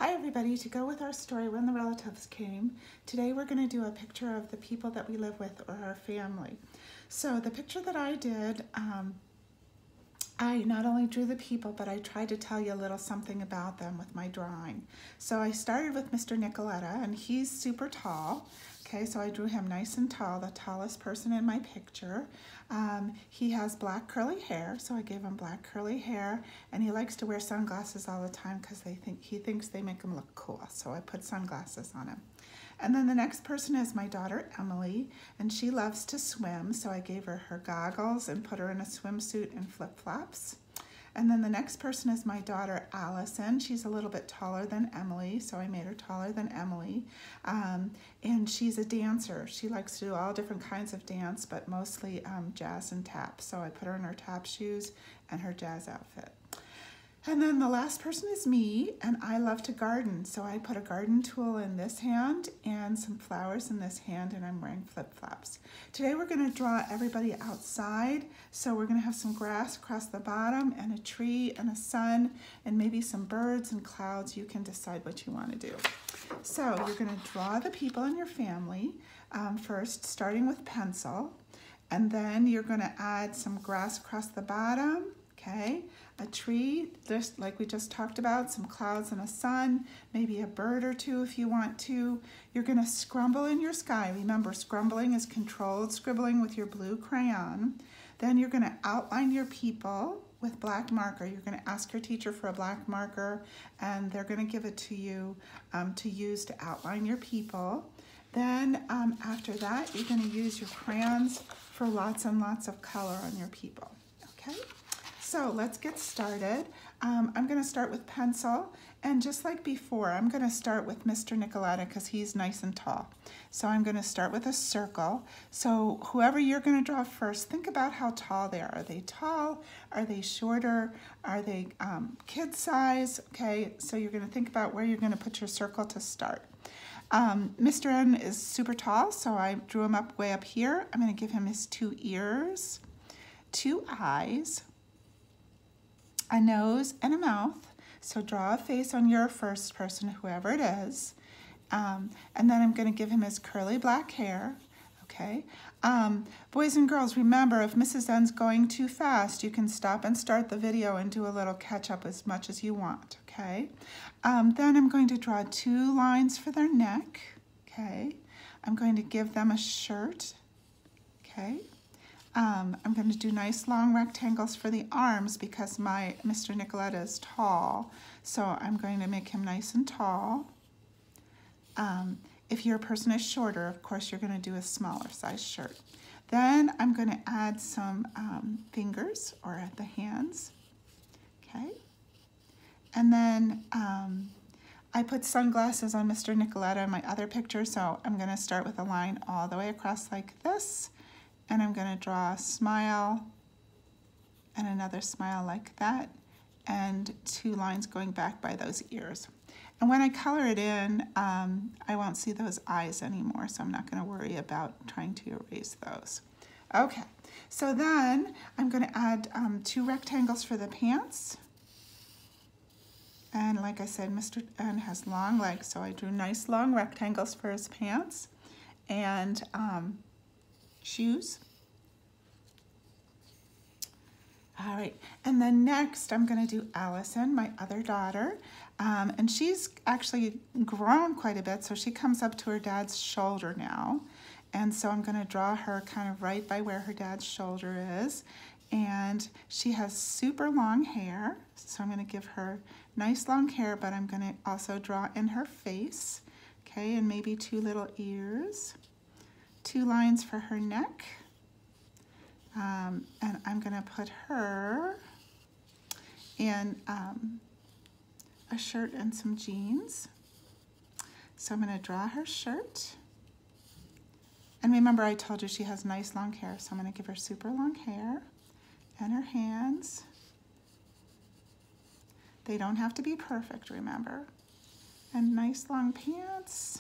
Hi everybody, to go with our story When the Relatives Came, today we're going to do a picture of the people that we live with or our family. So the picture that I did, I not only drew the people, but I tried to tell you a little something about them with my drawing. So I started with Mr. Nicoletta, and he's super tall. Okay, so I drew him nice and tall, the tallest person in my picture. He has black curly hair, so I gave him black curly hair, and he likes to wear sunglasses all the time because he thinks they make him look cool, so I put sunglasses on him. And then the next person is my daughter Emily, and she loves to swim, so I gave her her goggles and put her in a swimsuit and flip-flops. And then the next person is my daughter Allison. She's a little bit taller than Emily, so I made her taller than Emily. And she's a dancer. She likes to do all different kinds of dance, but mostly jazz and tap. So I put her in her tap shoes and her jazz outfit. And then the last person is me, and I love to garden. So I put a garden tool in this hand and some flowers in this hand, and I'm wearing flip-flops. Today we're gonna draw everybody outside. So we're gonna have some grass across the bottom and a tree and a sun and maybe some birds and clouds. You can decide what you wanna do. So you're gonna draw the people in your family first, starting with pencil, and then you're gonna add some grass across the bottom, okay? A tree, just like we just talked about, some clouds and a sun, maybe a bird or two if you want to. You're gonna scrumble in your sky. Remember, scrumbling is controlled scribbling with your blue crayon. Then you're gonna outline your people with black marker. You're gonna ask your teacher for a black marker, and they're gonna give it to you to use to outline your people. Then after that, you're gonna use your crayons for lots and lots of color on your people, okay? So let's get started. I'm gonna start with pencil, and just like before, I'm gonna start with Mr. Nicoletta because he's nice and tall. So I'm gonna start with a circle. So whoever you're gonna draw first, think about how tall they are. Are they tall? Are they shorter? Are they kid size? Okay, so you're gonna think about where you're gonna put your circle to start. Mr. N is super tall, so I drew him up way up here. I'm gonna give him his 2 ears, 2 eyes, a nose and a mouth. So draw a face on your first person, whoever it is. And then I'm gonna give him his curly black hair, okay? Boys and girls, remember, if Mrs. N's going too fast, you can stop and start the video and do a little catch up as much as you want, okay? Then I'm going to draw 2 lines for their neck, okay? I'm going to give them a shirt, okay? I'm going to do nice long rectangles for the arms because my Mr. Nicoletta is tall, so I'm going to make him nice and tall. If your person is shorter, of course, you're going to do a smaller size shirt. Then I'm going to add some fingers or at the hands, okay? And then I put sunglasses on Mr. Nicoletta in my other picture, so I'm going to start with a line all the way across like this. And I'm going to draw a smile and another smile like that, and 2 lines going back by those ears. And when I color it in, I won't see those eyes anymore, so I'm not going to worry about trying to erase those. Okay, so then I'm going to add 2 rectangles for the pants. And like I said, Mr. N has long legs, so I drew nice long rectangles for his pants. And shoes. All right, and then next I'm going to do Allison, my other daughter, and she's actually grown quite a bit, so she comes up to her dad's shoulder now, and so I'm going to draw her kind of right by where her dad's shoulder is, and she has super long hair, so I'm going to give her nice long hair, but I'm going to also draw in her face, okay, and maybe 2 little ears. 2 lines for her neck, and I'm going to put her in a shirt and some jeans. So I'm going to draw her shirt. And remember, I told you she has nice long hair, so I'm going to give her super long hair and her hands. They don't have to be perfect, remember. And nice long pants.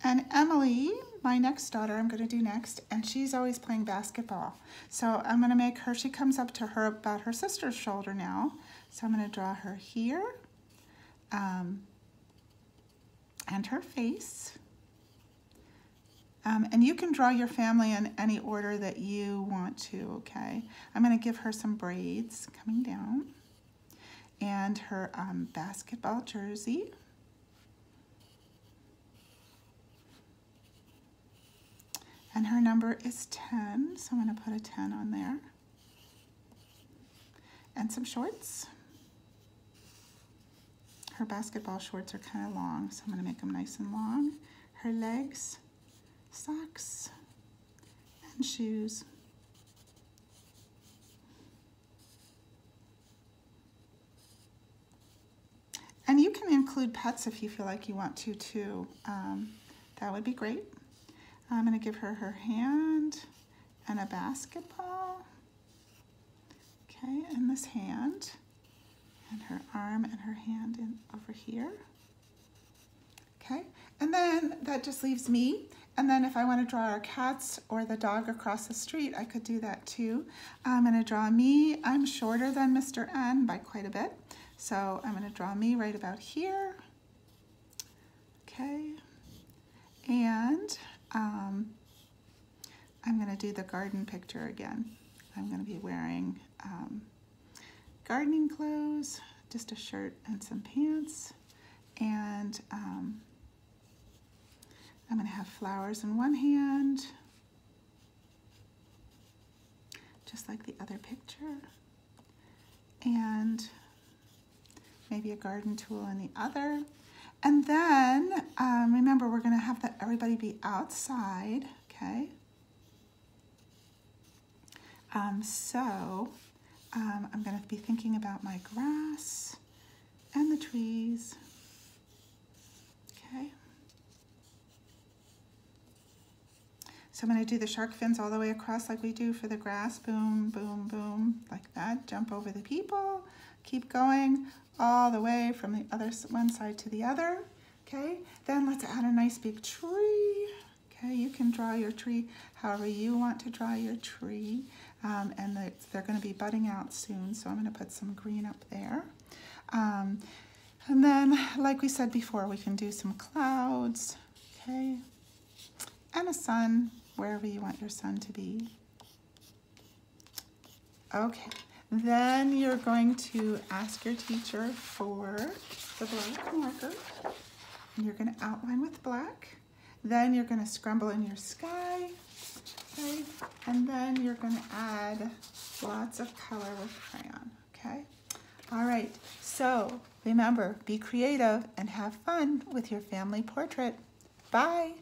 And Emily, my next daughter, I'm going to do next, and she's always playing basketball. So I'm going to make her, she comes up to her about her sister's shoulder now. So I'm going to draw her here, and her face. And you can draw your family in any order that you want to, okay? I'm going to give her some braids coming down, and her basketball jersey. And her number is 10, so I'm going to put a 10 on there. And some shorts. Her basketball shorts are kind of long, so I'm going to make them nice and long. Her legs, socks, and shoes. And you can include pets if you feel like you want to too. That would be great. I'm going to give her her hand and a basketball. Okay, and this hand, and her arm and her hand in over here. Okay, and then that just leaves me. And then if I want to draw our cats or the dog across the street, I could do that too. I'm going to draw me. I'm shorter than Mr. N by quite a bit. So I'm going to draw me right about here. Okay, and I'm going to do the garden picture again. I'm going to be wearing gardening clothes, just a shirt and some pants, and I'm going to have flowers in one hand, just like the other picture, and maybe a garden tool in the other. And then remember, we're going to have everybody be outside, okay? I'm going to be thinking about my grass and the trees, okay? So I'm going to do the shark fins all the way across like we do for the grass. Boom, boom, boom, like that. Jump over the people. Keep going all the way from the other one side to the other. Okay, then let's add a nice big tree. Okay, you can draw your tree however you want to draw your tree. And they're going to be budding out soon, so I'm going to put some green up there. And then, like we said before, we can do some clouds, okay, and a sun, wherever you want your sun to be. Okay, then you're going to ask your teacher for the black marker, and you're going to outline with black. Then you're going to scrumble in your sky, okay, and then you're going to add lots of color with crayon, okay? All right, so remember, be creative and have fun with your family portrait. Bye.